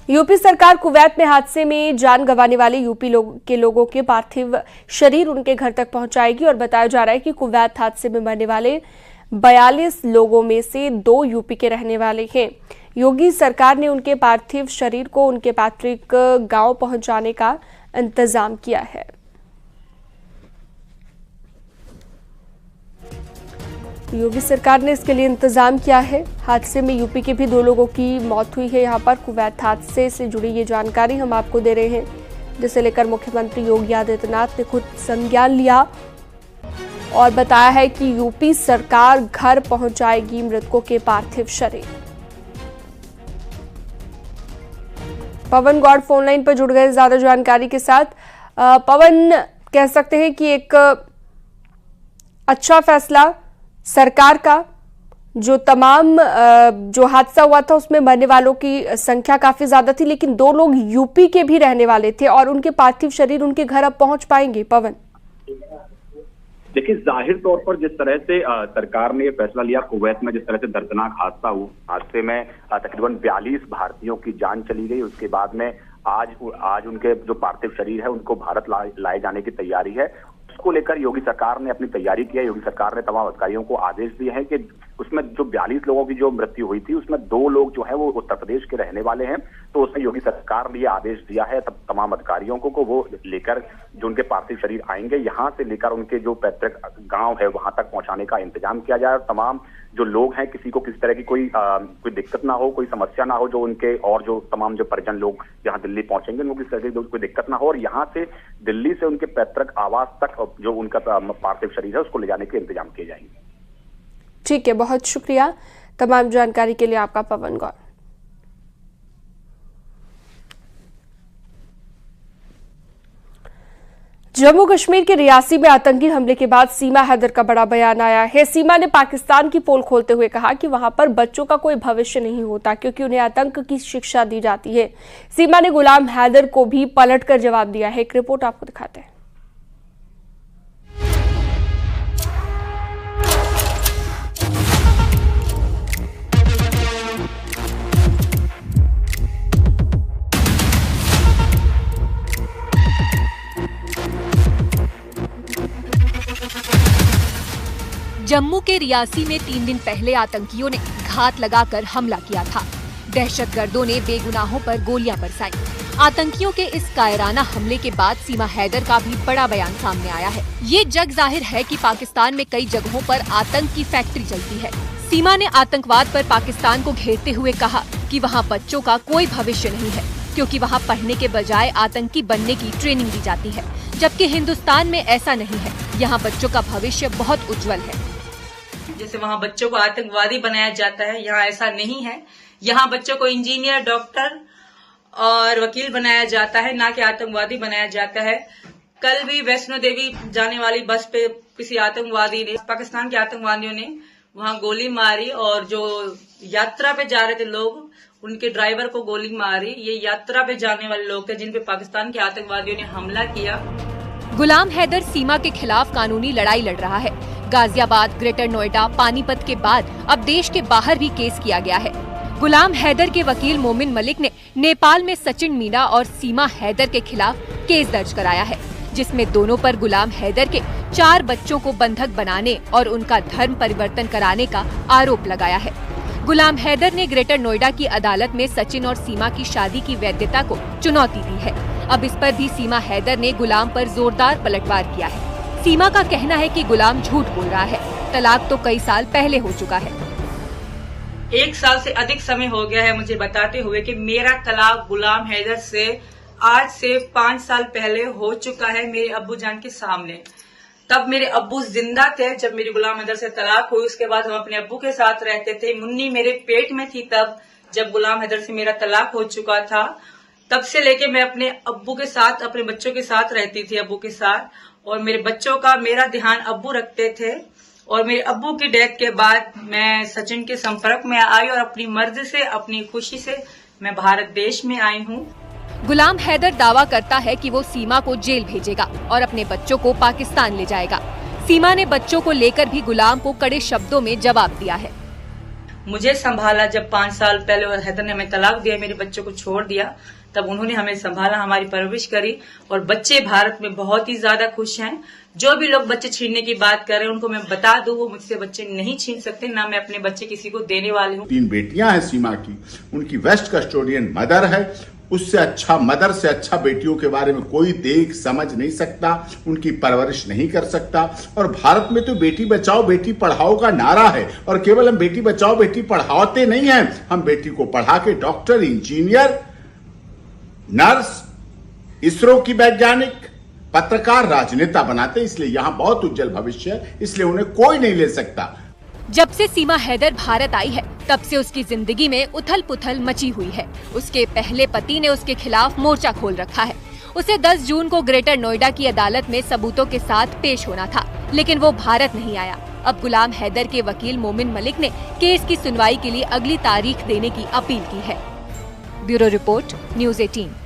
UP सरकार Kuwait में हादसे में जान गंवाने वाले यूपी के लोगों के पार्थिव शरीर उनके घर तक पहुंचाएगी और बताया जा रहा है कि कुवैत हादसे में मरने वाले 42 लोगों में से 2 यूपी के रहने वाले हैं। योगी सरकार ने उनके पार्थिव शरीर को उनके पैतृक गांव पहुंचाने का इंतजाम किया है। योगी सरकार ने इसके लिए इंतजाम किया है। हादसे में यूपी के भी 2 लोगों की मौत हुई है। यहाँ पर कुवैत हादसे से जुड़ी ये जानकारी हम आपको दे रहे हैं, जिसे लेकर मुख्यमंत्री योगी आदित्यनाथ ने खुद संज्ञान लिया और बताया है कि यूपी सरकार घर पहुंचाएगी मृतकों के पार्थिव शरीर। पवन गौड़ फोन लाइन पर जुड़ गए ज्यादा जानकारी के साथ। पवन, कह सकते हैं कि एक अच्छा फैसला सरकार का, जो हादसा हुआ था उसमें मरने वालों की संख्या काफी ज्यादा थी, लेकिन 2 लोग यूपी के भी रहने वाले थे और उनके पार्थिव शरीर उनके घर अब पहुंच पाएंगे। पवन, देखिए, जाहिर तौर पर जिस तरह से सरकार ने यह फैसला लिया, कुवैत में जिस तरह से दर्दनाक हादसा हुआ, हादसे में तकरीबन 42 भारतीयों की जान चली गई। उसके बाद में आज उनके जो पार्थिव शरीर है उनको भारत लाए जाने की तैयारी है। उसको लेकर योगी सरकार ने अपनी तैयारी की है। योगी सरकार ने तमाम अधिकारियों को आदेश दिए हैं कि उसमें जो 42 लोगों की जो मृत्यु हुई थी उसमें 2 लोग जो है वो उत्तर प्रदेश के रहने वाले हैं। तो उसमें योगी सरकार ने आदेश दिया है तमाम अधिकारियों को वो लेकर जो उनके पार्थिव शरीर आएंगे, यहाँ से लेकर उनके जो पैतृक गांव है वहां तक पहुंचाने का इंतजाम किया जाए। और तमाम जो लोग हैं, किसी को किसी तरह की कोई दिक्कत ना हो, कोई समस्या ना हो, जो उनके और जो तमाम जो परिजन लोग यहाँ दिल्ली पहुंचेंगे उनको किसी तरह की कोई दिक्कत ना हो, और यहाँ से दिल्ली से उनके पैतृक आवास तक जो उनका पार्थिव शरीर है उसको ले जाने के इंतजाम किए जाएंगे। ठीक है, बहुत शुक्रिया तमाम जानकारी के लिए आपका पवन गौड़। जम्मू कश्मीर के रियासी में आतंकी हमले के बाद सीमा हैदर का बड़ा बयान आया है। सीमा ने पाकिस्तान की पोल खोलते हुए कहा कि वहां पर बच्चों का कोई भविष्य नहीं होता क्योंकि उन्हें आतंक की शिक्षा दी जाती है। सीमा ने गुलाम हैदर को भी पलटकर जवाब दिया है। एक रिपोर्ट आपको दिखाते हैं। जम्मू के रियासी में 3 दिन पहले आतंकियों ने घात लगाकर हमला किया था। दहशतगर्दों ने बेगुनाहों पर गोलियां बरसाई। आतंकियों के इस कायराना हमले के बाद सीमा हैदर का भी बड़ा बयान सामने आया है। ये जग जाहिर है कि पाकिस्तान में कई जगहों पर आतंक की फैक्ट्री चलती है। सीमा ने आतंकवाद पर पाकिस्तान को घेरते हुए कहा कि वहाँ बच्चों का कोई भविष्य नहीं है क्योंकि वहाँ पढ़ने के बजाय आतंकी बनने की ट्रेनिंग दी जाती है, जबकि हिंदुस्तान में ऐसा नहीं है। यहाँ बच्चों का भविष्य बहुत उज्जवल है। जैसे वहाँ बच्चों को आतंकवादी बनाया जाता है, यहाँ ऐसा नहीं है। यहाँ बच्चों को इंजीनियर, डॉक्टर और वकील बनाया जाता है, ना कि आतंकवादी बनाया जाता है। कल भी वैष्णो देवी जाने वाली बस पे किसी आतंकवादी ने, पाकिस्तान के आतंकवादियों ने वहाँ गोली मारी और जो यात्रा पे जा रहे थे लोग, उनके ड्राइवर को गोली मारी। ये यात्रा पे जाने वाले लोग थे जिन पे पाकिस्तान के आतंकवादियों ने हमला किया। गुलाम हैदर सीमा के खिलाफ कानूनी लड़ाई लड़ रहा है। गाजियाबाद, ग्रेटर नोएडा, पानीपत के बाद अब देश के बाहर भी केस किया गया है। गुलाम हैदर के वकील मोमिन मलिक ने नेपाल में सचिन मीणा और सीमा हैदर के खिलाफ केस दर्ज कराया है, जिसमें दोनों पर गुलाम हैदर के 4 बच्चों को बंधक बनाने और उनका धर्म परिवर्तन कराने का आरोप लगाया है। गुलाम हैदर ने ग्रेटर नोएडा की अदालत में सचिन और सीमा की शादी की वैधता को चुनौती दी है। अब इस पर भी सीमा हैदर ने गुलाम पर जोरदार पलटवार किया है। सीमा का कहना है कि गुलाम झूठ बोल रहा है। तलाक तो कई साल पहले हो चुका है। 1 साल से अधिक समय हो गया है मुझे बताते हुए कि मेरा तलाक गुलाम हैदर से आज से 5 साल पहले हो चुका है, मेरे अब्बू जान के सामने। तब मेरे अब्बू जिंदा थे जब मेरी गुलाम हैदर से तलाक हुई। उसके बाद हम अपने अब्बू के साथ रहते थे। मुन्नी मेरे पेट में थी तब जब गुलाम हैदर से मेरा तलाक हो चुका था। तब से लेके मैं अपने अब्बू के साथ, अपने बच्चों के साथ रहती थी, अब्बू के साथ, और मेरे बच्चों का मेरा ध्यान अब्बू रखते थे। और मेरे अब्बू की डेथ के बाद मैं सचिन के संपर्क में आई और अपनी मर्जी से, अपनी खुशी से मैं भारत देश में आई हूँ। गुलाम हैदर दावा करता है कि वो सीमा को जेल भेजेगा और अपने बच्चों को पाकिस्तान ले जाएगा। सीमा ने बच्चों को लेकर भी गुलाम को कड़े शब्दों में जवाब दिया है। मुझे संभाला। जब 5 साल पहले और हैदर ने हमें तलाक दिया, मेरे बच्चों को छोड़ दिया, तब उन्होंने हमें संभाला, हमारी परवरिश करी और बच्चे भारत में बहुत ही ज्यादा खुश हैं। जो भी लोग बच्चे छीनने की बात कर रहे हैं उनको मैं बता दूं, वो मुझसे बच्चे नहीं छीन सकते, ना मैं अपने बच्चे किसी को देने वाली हूँ। 3 बेटियां हैं सीमा की, उनकी वेस्ट कस्टोडियन मदर है। उससे अच्छा, मदर से अच्छा बेटियों के बारे में कोई देख समझ नहीं सकता, उनकी परवरिश नहीं कर सकता। और भारत में तो बेटी बचाओ बेटी पढ़ाओ का नारा है, और केवल हम बेटी बचाओ बेटी पढ़ाते नहीं हैं, हम बेटी को पढ़ा के डॉक्टर, इंजीनियर, नर्स, इसरो की वैज्ञानिक, पत्रकार, राजनेता बनाते। इसलिए यहां बहुत उज्जवल भविष्य है, इसलिए उन्हें कोई नहीं ले सकता। जब से सीमा हैदर भारत आई है तब से उसकी जिंदगी में उथल पुथल मची हुई है। उसके पहले पति ने उसके खिलाफ मोर्चा खोल रखा है। उसे 10 जून को ग्रेटर नोएडा की अदालत में सबूतों के साथ पेश होना था, लेकिन वो भारत नहीं आया। अब गुलाम हैदर के वकील मोमिन मलिक ने केस की सुनवाई के लिए अगली तारीख देने की अपील की है। Bureau report, news 18।